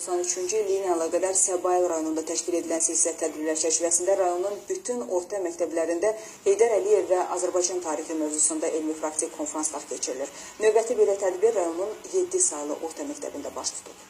93-cü illiyi ilə əlaqədar Səbail rayonunda təşkil edilən silsilə tədbirlər çərçivəsində rayonun bütün orta məktəblərində Heydər Əliyev və Azərbaycan tarixi mövzusunda elmi-praktik konferanslar keçirilir. Növbəti belə tədbir rayonun 7 saylı orta məktəbində baş tutub.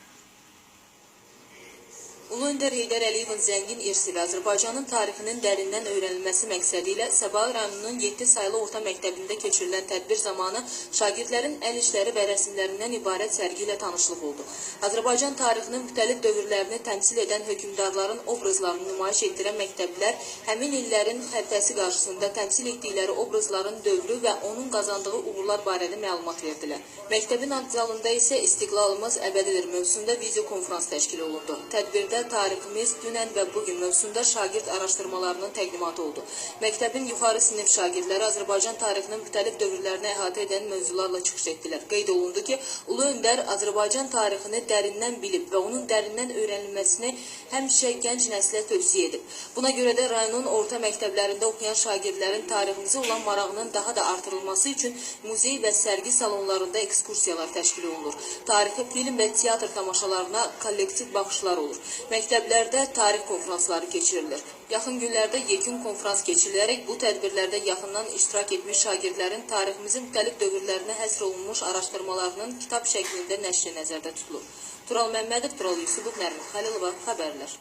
Ulu Öndər Heydər Əliyevin zəngin irsi və Azərbaycanın tarixinin dərindən öyrənilməsi məqsədi ilə Səbail rayonunun 7 saylı orta məktəbində keçirilən tədbir zamanı şagirdlərin əl işləri və rəsmlərindən ibarət sərgi ilə tanışlıq oldu. Azərbaycan tarixinin müxtəlif dövrlərini təmsil edən hökmdarların obrazlarını nümayiş etdirən məktəblər həmin illərin xəritəsi qarşısında təmsil etdikləri obrazların dövrü və onun qazandığı uğurlar barədə məlumat verdilər. Məktəbin antizalında isə İstiqlalımız əbədidir mövzusunda video konferans təşkil olundu. Tədbirdə tariximiz dünən və bugün mövzusunda şagird araşdırmalarının təqdimatı oldu. Məktəbin yuxarı sinif şagirdləri Azərbaycan tarixinin müxtəlif dövrlərini əhatə edən mövzularla çıxış etdilər. Qeyd olundu ki, Ulu Öndər Azərbaycan tarixini dərindən bilib və onun dərindən öyrənilməsini həmişə gənc nəslə tövsiyə edib. Buna görə də rayonun orta məktəblərində oxuyan şagirdlərin tariximizə olan marağının daha da artırılması üçün muzey və sərgi salonlarında ekskursiyalar təşkil olunur. Tarixi film və teatr tamaşalarına kollektiv baxışlar olur. Məktəblərdə tarix konferansları keçirilir. Yaxın günlərdə yekun konferans keçirilərək bu tədbirlərdə yaxından iştirak etmiş şagirdlərin tariximizin müxtəlif dövrlərinə həsr olunmuş araşdırmalarının kitab şəklində nəşri nəzərdə tutulur. Tural Məmmədov, Tural Yusubov, Nərmin Xəlilova, xəbərlər.